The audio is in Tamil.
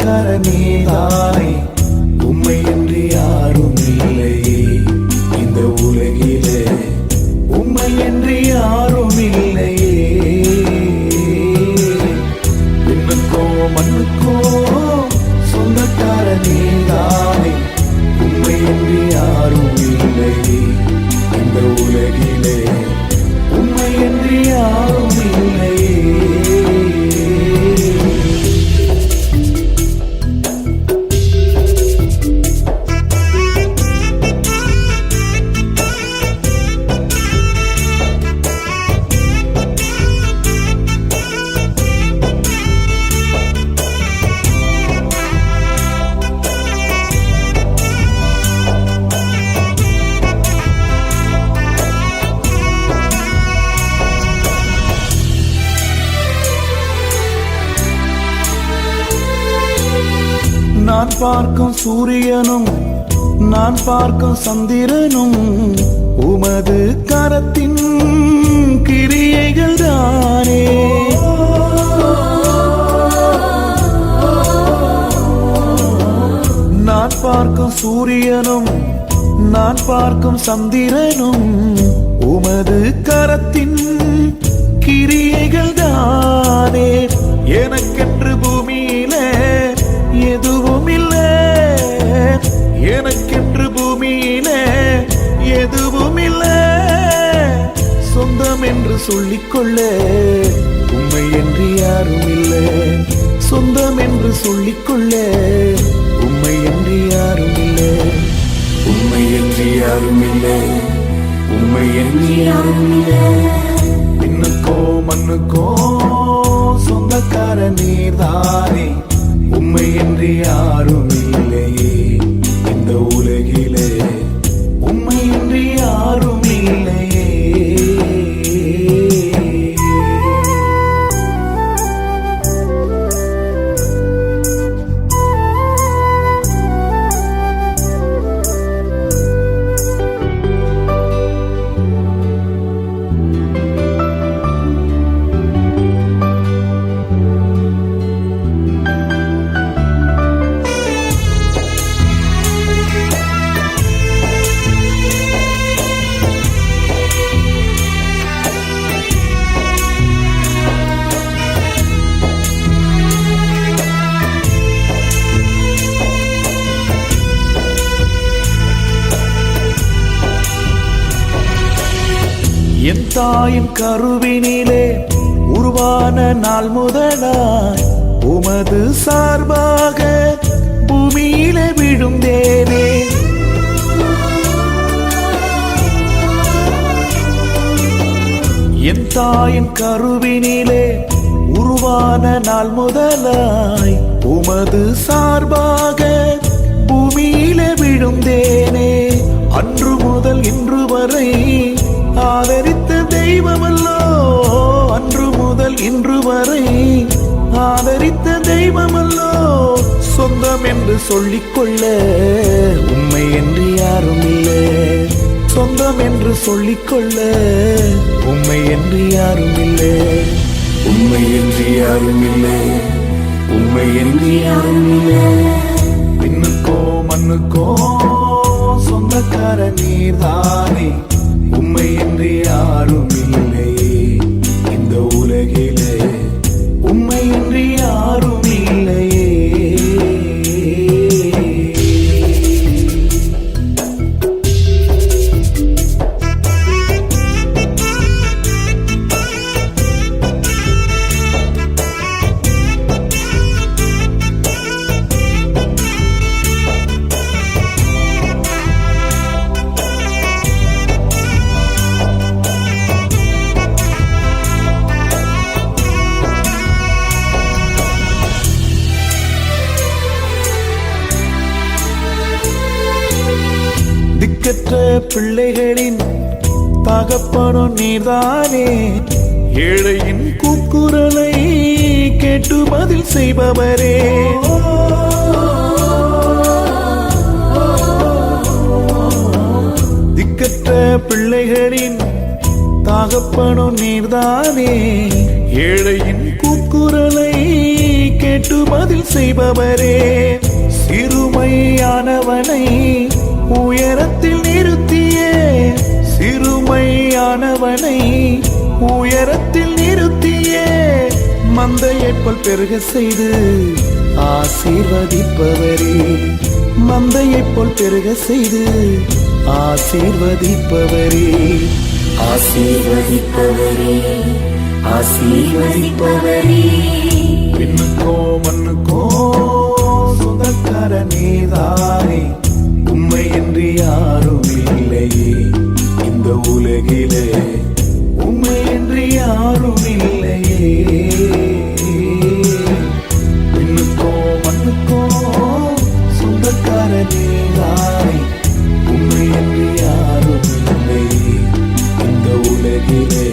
சொந்தக்கார நீதானே, உம்மை என்று யாரும் இல்லையே இந்த உலகிலே, உம்மை என்று யாரும் இல்லையே. விண்ணுக்கோ மண்ணுக்கோ சொந்தக்கார நீதானே, உம்மை என்று யாரும் இல்லையே இந்த உலகிலே, உம்மை என்று யாரும் இல்லையே. நான் பார்க்கும் சூரியனும் நான் பார்க்கும் சந்திரனும் உமது கரத்தின் கிரியைகள் தானே. நான் பார்க்கும் சூரியனும் நான் பார்க்கும் சந்திரனும் உமது கரத்தின் கிரியைகள் தானே. எனக்கென்று பூமியிலே எதுவும் இல்லை, எனக்கென்று பூமியிலே எதுவும் இல்லை. சொந்தம் என்று சொல்லிக்கொள்ள உம்மை என்று யாரும் இல்லை, சொந்தம் என்று சொல்லிக்கொள்ள உம்மை என்று யாரும் இல்லை, உம்மை என்று யாரும் இல்லை, உம்மை என்று யாரும் இல்லை. விண்ணுக்கோ மண்ணுக்கோ சொந்தக்கார நீர்தானே, உம்மை என்று யாரும் இல்லையே இந்த உலகிலே, உம்மை என்று யாரும் இல்லையே. என் தாயின் கருவினிலே உருவான நாள் முதலாய் உமது சார்பாக பூமியிலே விழுந்தேனே. என் தாயின் கருவினிலே உருவான நாள் முதலாய் உமது சார்பாக பூமியிலே விழுந்தேனே. அன்று முதல் இன்று வரை ஆதரித்த தெய்வமல்லோ, அன்று முதல் இன்று வரை ஆதரித்த தெய்வமல்லோ. சொந்தம் என்று சொல்லிக்கொள்ள உம்மை என்று யாரும் இல்லை, சொந்தம் என்று சொல்லிக்கொள்ள உம்மை என்று யாரும் இல்லை, உம்மை என்று யாரும் இல்லை, உம்மை என்று யாரும் இல்லை. விண்ணுக்கோ மண்ணுக்கோ சொந்தக்கார நீர்தானே, உம்மை என்று யாரும் இல்லையே இந்த உலகிலே, உம்மை என்று யாரும் இல்லையே. திக்கற்ற பிள்ளைகளின் தகப்பனும் நீதானே, ஏழையின் கூக்குரலை கேட்டு பதில் செய்பவரே. திக்கற்ற பிள்ளைகளின் தகப்பனும் நீர்தானே, ஏழையின் கூக்குரலை கேட்டு கேட்டு பதில் செய்பவரே, சிறுமையானவனை உயரத்தில் நிறுத்தியே, சிறுமையானவனை உயரத்தில் நிறுத்தியே, மந்தையைப் போல் பெருக செய்து ஆசீர்வதிப்பவரே, மந்தையைப் போல் பெருக செய்து ஆசீர்வதிப்பவரே, ஆசீர்வதிப்பவரே, ஆசீர்வதிப்பவரே. விண்ணுக்கோ மண்ணுக்கோ சொந்தக்கார நீதானே, உம்மை என்று யாரும் இல்லையே இந்த உலகிலே, உம்மை என்று யாரும் இல்லையே. விண்ணுக்கோ மண்ணுக்கோ சொந்தக்கார நீதானே, உம்மை என்று யாரும் இல்லையே இந்த உலகிலே,